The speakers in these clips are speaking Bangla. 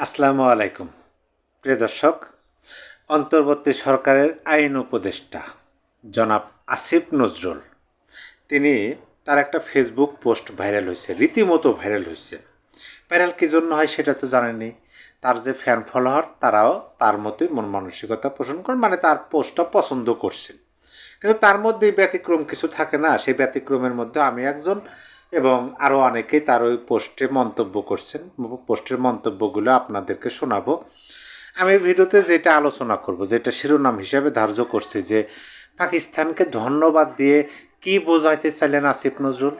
আসসালামু আলাইকুম প্রিয় দর্শক। অন্তর্বর্তী সরকারের আইন উপদেষ্টা জনাব আসিফ নজরুল তিনি তার একটা ফেসবুক পোস্ট ভাইরাল হয়েছে, রীতিমতো ভাইরাল হয়েছে। ভাইরাল কী জন্য হয় সেটা তো জানেনি। তার যে ফ্যান ফলোয়ার তারাও তার মতোই মন মানসিকতা পোষণ করেন, মানে তার পোস্টটা পছন্দ করছেন। কিন্তু তার মধ্যে ব্যতিক্রম কিছু থাকে না, সেই ব্যতিক্রমের মধ্যে আমি একজন এবং আরও অনেকেই তার ওই পোস্টে মন্তব্য করছেন। পোস্টের মন্তব্যগুলো আপনাদেরকে শোনাবো। আমি ভিডিওতে যেটা আলোচনা করব, যেটা শিরোনাম হিসাবে ধার্য করছি, যে পাকিস্তানকে ধন্যবাদ দিয়ে কি বোঝাইতে চাইলেন আসিফ নজরুল।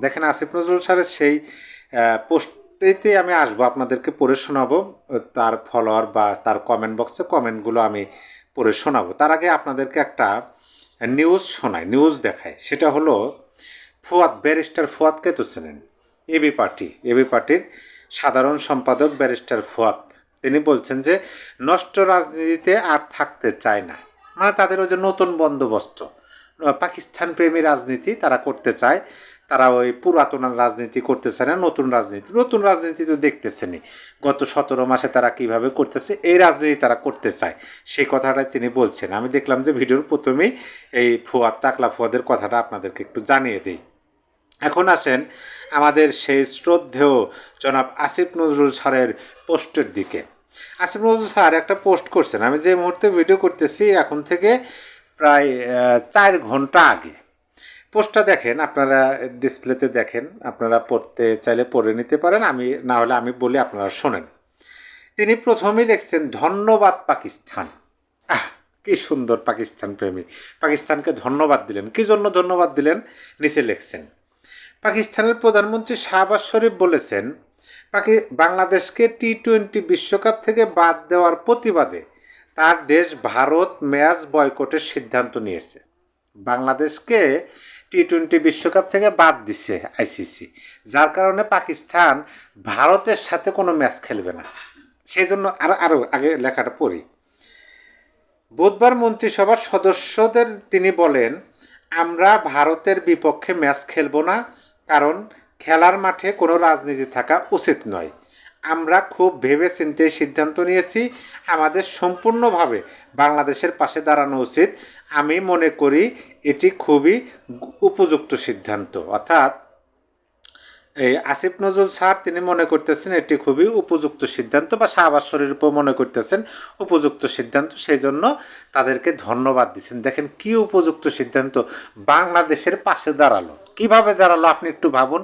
দেখেন, আসিফ নজরুল স্যারের সেই পোস্টেতে আমি আসবো, আপনাদেরকে পড়ে শোনাবো। তার ফলোয়ার বা তার কমেন্ট বক্সে কমেন্টগুলো আমি পড়ে শোনাবো। তার আগে আপনাদেরকে একটা নিউজ শোনায়, নিউজ দেখায়। সেটা হলো ফুয়াদ, ব্যারিস্টার ফুয়াদকে তো চেনেন, এবি পার্টির সাধারণ সম্পাদক ব্যারিস্টার ফুয়াদ। তিনি বলছেন যে নষ্ট রাজনীতিতে আর থাকতে চায় না, মানে তাদের ওই যে নতুন বন্দোবস্ত, পাকিস্তান প্রেমী রাজনীতি তারা করতে চায়। তারা ওই পুরাতন রাজনীতি করতে চায় না, নতুন রাজনীতি তো দেখতেছেনই গত 17 মাসে তারা কিভাবে করতেছে, এই রাজনীতি তারা করতে চায়। সেই কথাটাই তিনি বলছেন। আমি দেখলাম যে ভিডিওর প্রথমেই এই টাকলা ফুয়াদের কথাটা আপনাদেরকে একটু জানিয়ে দিই। এখন আসেন আমাদের সেই শ্রদ্ধেয় জনাব আসিফ নজরুল স্যারের পোস্টের দিকে। আসিফ নজরুল স্যার একটা পোস্ট করছেন, আমি যে মুহূর্তে ভিডিও করতেছি এখন থেকে প্রায় 4 ঘন্টা আগে। পোস্টটা দেখেন, আপনারা ডিসপ্লেতে দেখেন, আপনারা পড়তে চাইলে পড়ে নিতে পারেন, আমি না হলে আমি বলি আপনারা শোনেন। তিনি প্রথমেই লিখছেন ধন্যবাদ পাকিস্তান। আহ, কি সুন্দর পাকিস্তান প্রেমী, পাকিস্তানকে ধন্যবাদ দিলেন। কি জন্য ধন্যবাদ দিলেন নিচে লিখছেন, পাকিস্তানের প্রধানমন্ত্রী শাহবাজ শরীফ বলেছেন বাংলাদেশকে টি-20 বিশ্বকাপ থেকে বাদ দেওয়ার প্রতিবাদে তার দেশ ভারত ম্যাচ বয়কটের সিদ্ধান্ত নিয়েছে। বাংলাদেশকে টি-20 বিশ্বকাপ থেকে বাদ দিছে আইসিসি, যার কারণে পাকিস্তান ভারতের সাথে কোনো ম্যাচ খেলবে না। সেই জন্য আরও আগে লেখাটা পড়ি। বুধবার মন্ত্রিসভার সদস্যদের তিনি বলেন, আমরা ভারতের বিপক্ষে ম্যাচ খেলব না, কারণ খেলার মাঠে কোনো রাজনীতি থাকা উচিত নয়। আমরা খুব ভেবে চিন্তে সিদ্ধান্ত নিয়েছি, আমাদের সম্পূর্ণভাবে বাংলাদেশের পাশে দাঁড়ানো উচিত। আমি মনে করি এটি খুবই উপযুক্ত সিদ্ধান্ত। অর্থাৎ এই আসিফ নজরুল স্যার তিনি মনে করতেছেন এটি খুবই উপযুক্ত সিদ্ধান্ত, বা শাহবাজ শরীফও মনে করতেছেন উপযুক্ত সিদ্ধান্ত, সেই জন্য তাদেরকে ধন্যবাদ দিচ্ছেন। দেখেন কি উপযুক্ত সিদ্ধান্ত, বাংলাদেশের পাশে দাঁড়ালো। কিভাবে দাঁড়ালো আপনি একটু ভাবুন।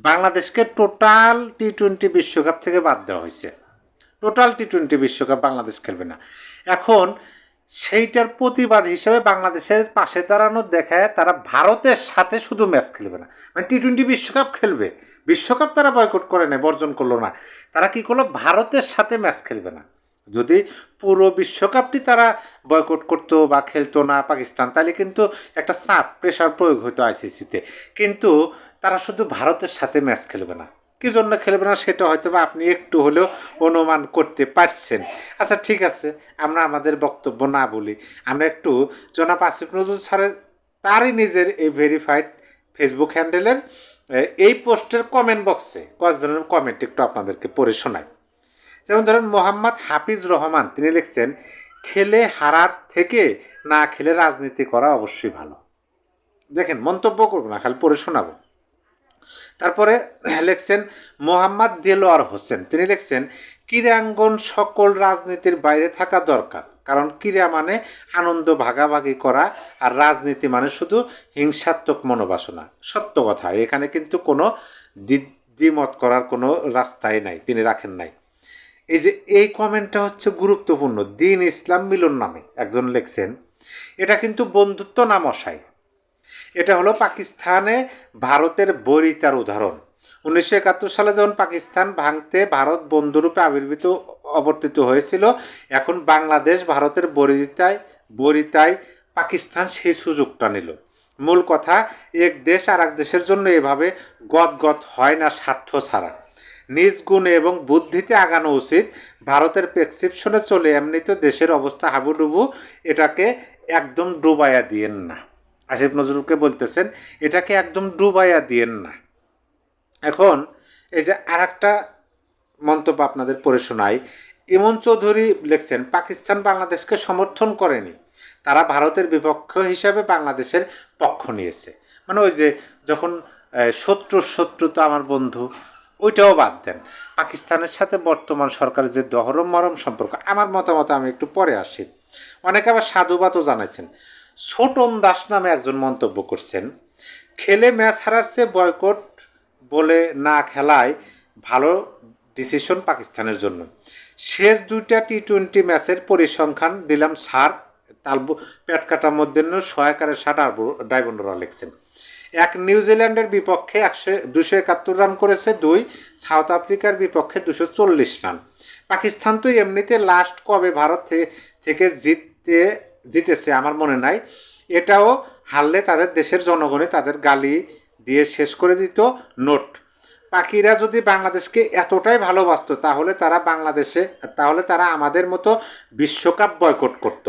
বাংলাদেশকে টোটাল টি-20 বিশ্বকাপ থেকে বাদ দেওয়া হয়েছে, টোটাল টি-20 বিশ্বকাপ বাংলাদেশ খেলবে না। এখন সেইটার প্রতিবাদ হিসেবে বাংলাদেশের পাশে দাঁড়ানো দেখায় তারা ভারতের সাথে শুধু ম্যাচ খেলবে না, মানে টি-20 বিশ্বকাপ খেলবে। বিশ্বকাপ তারা বয়কট করে নেয়, বর্জন করলো না। তারা কি করলো, ভারতের সাথে ম্যাচ খেলবে না। যদি পুরো বিশ্বকাপটি তারা বয়কট করতো বা খেলতো না পাকিস্তান, তাহলে কিন্তু একটা চাপ, প্রেশার প্রয়োগ হতো আইসিসিতে। কিন্তু তারা শুধু ভারতের সাথে ম্যাচ খেলবে না। কী জন্য খেলবে না সেটা হয়তো বা আপনি একটু হলেও অনুমান করতে পারছেন। আচ্ছা ঠিক আছে, আমরা আমাদের বক্তব্য না বলি, আমরা একটু জনাব আসিফ নজরুল স্যারের তারই নিজের এই ভেরিফাইড ফেসবুক হ্যান্ডেলের এই পোস্টের কমেন্ট বক্সে কয়েকজনের কমেন্ট একটু আপনাদেরকে পড়ে শোনাই। যেমন ধরেন মোহাম্মদ হাফিজ রহমান, তিনি লিখছেন, খেলে হারার থেকে না খেলে রাজনীতি করা অবশ্যই ভালো। দেখেন, মন্তব্য করবো না, খালি পড়ে শোনাবো। তারপরে লিখছেন মোহাম্মদ দেলোয়ার হোসেন, তিনি লিখছেন, ক্রীড়াঙ্গন সকল রাজনীতির বাইরে থাকা দরকার, কারণ ক্রীড়া মানে আনন্দ ভাগাভাগি করা, আর রাজনীতি মানে শুধু হিংসাত্মক মনোবাসনা। সত্য কথা, এখানে কিন্তু কোনো দ্বিমত করার কোনো রাস্তাই নাই, তিনি রাখেন নাই। এই যে এই কমেন্টটা হচ্ছে গুরুত্বপূর্ণ। দিন ইসলাম মিলন নামে একজন লিখছেন, এটা কিন্তু বন্ধুত্ব না মশাই, এটা হলো পাকিস্তানে ভারতের বৈরিতার উদাহরণ। 1971 সালে যখন পাকিস্তান ভাঙতে ভারত বন্ধুরূপে অবতীর্ণ হয়েছিল, এখন বাংলাদেশ ভারতের বৈরিতায় পাকিস্তান সেই সুযোগটা নিল। মূল কথা, এক দেশ আর এক দেশের জন্য এভাবে গদগদ হয় না স্বার্থ ছাড়া। নিজ গুণে এবং বুদ্ধিতে আগানো উচিত। ভারতের প্রেসক্রিপশনে চলে এমনিতে দেশের অবস্থা হাবুডুবু, এটাকে একদম ডুবাইয়া দিয়েন না। আসিফ নজরুলকে বলতেছেন এটাকে একদম ডুবাইয়া দিয়েন না। এখন এই যে আর একটা মন্তব্য আপনাদের পড়ে শোনাই। ইমন চৌধুরী লিখছেন, পাকিস্তান বাংলাদেশকে সমর্থন করেনি, তারা ভারতের বিপক্ষ হিসাবে বাংলাদেশের পক্ষ নিয়েছে। মানে ওই যে যখন শত্রু তো আমার বন্ধু, ওইটাও বাদ দেন। পাকিস্তানের সাথে বর্তমান সরকারের যে দহরম মরম সম্পর্ক, আমার মতামত আমি একটু পরে আসি। অনেকে আবার সাধুবাদও জানাইছেন। ছোটন দাস নামে একজন মন্তব্য করছেন, খেলে ম্যাচ হারার চেয়ে বয়কট বলে না খেলায় ভালো ডিসিশন পাকিস্তানের জন্য। শেষ 2টা টি-20 ম্যাচের পরিসংখ্যান দিলাম সার তালবু পেট কাটার মধ্যে সহায়কারের 60 ডাইবন্ডরা লিখছেন। 1 নিউজিল্যান্ডের বিপক্ষে 271 রান করেছে, 2 সাউথ আফ্রিকার বিপক্ষে 240 রান। পাকিস্তান তো এমনিতে লাস্ট কবে ভারত থেকে জিতেছে আমার মনে নাই। এটাও হারলে তাদের দেশের জনগণই তাদের গালি দিয়ে শেষ করে দিত। নোট, পাখিরা যদি বাংলাদেশকে এতটাই ভালোবাসত তাহলে তারা আমাদের মতো বিশ্বকাপ বয়কট করত,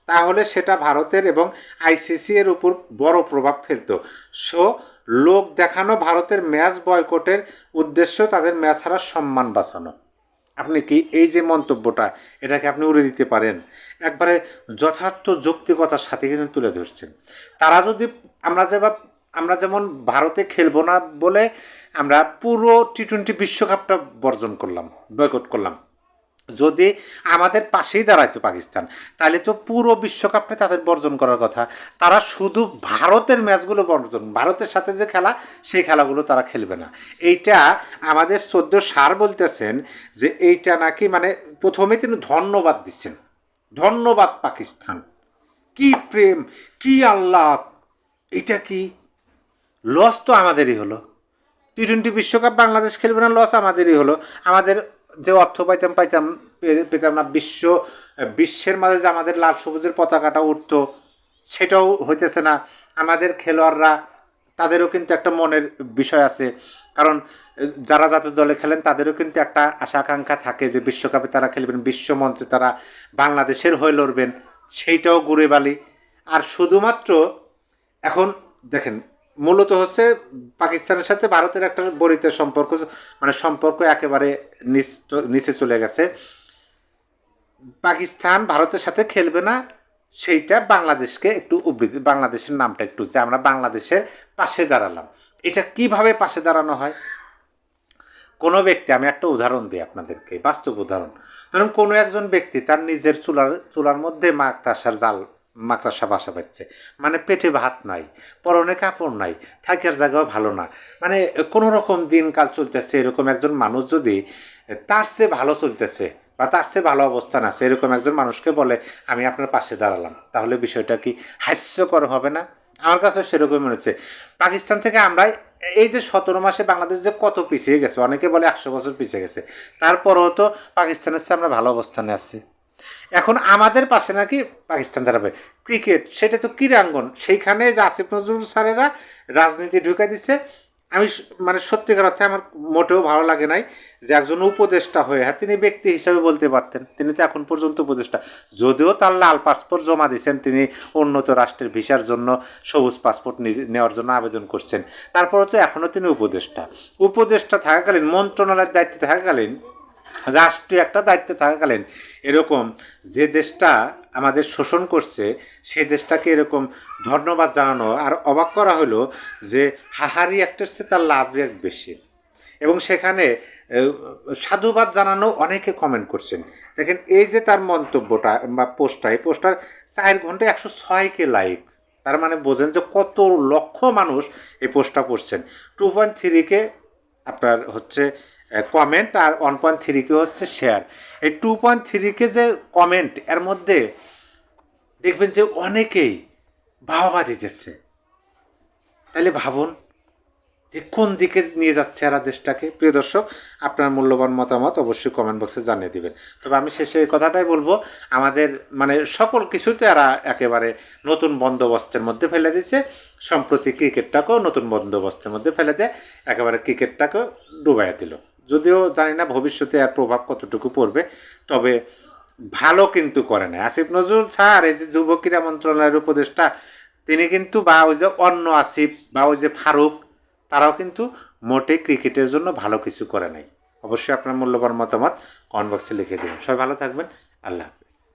তাহলে সেটা ভারতের এবং আইসিসি এর উপর বড় প্রভাব ফেলত। সো লোক দেখানো ভারতের ম্যাচ বয়কটের উদ্দেশ্য তাদের ম্যাচ হারার সম্মান বাঁচানো। আপনি কি এই যে মন্তব্যটা, এটাকে আপনি উড়ে দিতে পারেন? একবারে যথার্থ যৌক্তিকতার সাথে কিন্তু তুলে ধরছেন। তারা যদি আমরা যেমন ভারতে খেলবো না বলে আমরা পুরো টি-20 বিশ্বকাপটা বয়কট করলাম, যদি আমাদের পাশেই দাঁড়াইতো পাকিস্তান, তাহলে তো পুরো বিশ্বকাপটা তাদের বর্জন করার কথা। তারা শুধু ভারতের ম্যাচগুলো ভারতের সাথে যে খেলা, সেই খেলাগুলো তারা খেলবে না। এইটা আমাদের 14 সার বলতেছেন যে এইটা নাকি, মানে প্রথমে তিনি ধন্যবাদ দিচ্ছেন, ধন্যবাদ পাকিস্তান, কি প্রেম, কি আল্লাহ। এটা কি লস তো আমাদেরই হলো। টি-20 বিশ্বকাপ বাংলাদেশ খেলবে না, লস আমাদেরই হলো। আমাদের যে অর্থ পেতাম না, বিশ্বের মাঝে যে আমাদের লাল সবুজের পতাকাটা উঠতো, সেটাও হইতেছে না। আমাদের খেলোয়াড়রা, তাদেরও কিন্তু একটা মনের বিষয় আছে, কারণ যারা জাতীয় দলে খেলেন তাদেরও কিন্তু একটা আশা আকাঙ্ক্ষা থাকে যে বিশ্বকাপে তারা খেলবেন, বিশ্বমঞ্চে তারা বাংলাদেশের হয়ে লড়বেন, সেইটাও ঘুরে বালি। আর শুধুমাত্র এখন দেখেন, মূলত হচ্ছে পাকিস্তানের সাথে ভারতের একটা বরিতের সম্পর্ক একেবারে নিচে চলে গেছে। পাকিস্তান ভারতের সাথে খেলবে না, সেইটা বাংলাদেশকে একটু বাংলাদেশের নামটা একটু, যে আমরা বাংলাদেশের পাশে দাঁড়ালাম। এটা কিভাবে পাশে দাঁড়ানো হয়? কোনো ব্যক্তি, আমি একটা উদাহরণ দিই আপনাদেরকে, বাস্তব উদাহরণ। ধরুন কোনো একজন ব্যক্তি তার নিজের চুলার মধ্যে মাকড়সা বাসা বাঁধছে, মানে পেটে ভাত নাই, পরনে কাপড় নাই, থাকার জায়গাও ভালো না, মানে কোনো রকম দিনকাল চলতেছে। এরকম একজন মানুষ যদি তার চেয়ে ভালো চলতেছে বা তার চেয়ে ভালো অবস্থান আছে, এরকম একজন মানুষকে বলে আমি আপনার পাশে দাঁড়ালাম, তাহলে বিষয়টা কি হাস্যকর হবে না? আমার কাছে সেরকমই মনে হচ্ছে। পাকিস্তান থেকে আমরা এই যে 17 মাসে বাংলাদেশ যে কত পিছিয়ে গেছে, অনেকে বলে 100 বছর পিছিয়ে গেছে, তারপরেও তো পাকিস্তানের চেয়ে আমরা ভালো অবস্থানে আছি। এখন আমাদের পাশে নাকি পাকিস্তান দাঁড়াবে। ক্রিকেট, সেটা তো ক্রীড়াঙ্গন, সেইখানে যে আসিফ নজরুল স্যারেরা রাজনীতি ঢুকে দিচ্ছে। আমি মানে সত্যিকার অর্থে আমার মোটেও ভালো লাগে নাই যে একজন উপদেষ্টা হয়ে, হ্যাঁ তিনি ব্যক্তি হিসাবে বলতে পারতেন, তিনি তো এখন পর্যন্ত উপদেষ্টা, যদিও তার লাল পাসপোর্ট জমা দিয়েছেন, তিনি উন্নত রাষ্ট্রের ভিসার জন্য সবুজ পাসপোর্ট নেওয়ার জন্য আবেদন করছেন, তারপরে তো এখনও তিনি উপদেষ্টা থাকাকালীন, মন্ত্রণালয়ের দায়িত্বে থাকাকালীন, রাষ্ট্রীয় একটা দায়িত্বে থাকাকালীন এরকম যে দেশটা আমাদের শোষণ করছে, সেই দেশটাকে এরকম ধন্যবাদ জানানো। আর অবাক করা হলো যে হাহারি একটার চেয়ে তার লাভ রেট বেশি, এবং সেখানে সাধুবাদ জানানো অনেকে কমেন্ট করছেন। দেখেন এই যে তার মন্তব্যটা বা এই পোস্টটার 4 ঘন্টায় 106K লাইক, তার মানে বোঝেন যে কত লক্ষ মানুষ এই পোস্টটা পড়ছেন। 2.3K আপনার হচ্ছে কমেন্ট, আর 1.3K হচ্ছে শেয়ার। এই 2.3K যে কমেন্ট, এর মধ্যে দেখবেন যে অনেকেই বাহবা দিতেছে। তাহলে ভাবুন যে কোন দিকে নিয়ে যাচ্ছে এরা দেশটাকে। প্রিয় দর্শক, আপনার মূল্যবান মতামত অবশ্যই কমেন্ট বক্সে জানিয়ে দিবেন। তবে আমি শেষে এই কথাটাই বলবো, আমাদের মানে সকল কিছুতে এরা একেবারে নতুন বন্দোবস্তের মধ্যে ফেলে দিচ্ছে। সম্প্রতি ক্রিকেটটাকেও নতুন বন্দোবস্তের মধ্যে ফেলে দেয়, একেবারে ক্রিকেটটাকেও ডুবাইয়া দিল। যদিও জানি না ভবিষ্যতে এর প্রভাব কতটুকু পড়বে, তবে ভালো কিন্তু করে না। আসিফ নজরুল স্যার, এই যে যুব ক্রীড়া মন্ত্রণালয়ের উপদেষ্টা, তিনি কিন্তু, বা ওই যে অন্য আসিফ বা ওই যে ফারুক, তারাও কিন্তু মোটেই ক্রিকেটের জন্য ভালো কিছু করে নাই। অবশ্যই আপনার মূল্যবান মতামত কমেন্ট বক্সে লিখে দেবেন। সবাই ভালো থাকবেন। আল্লাহ হাফেজ।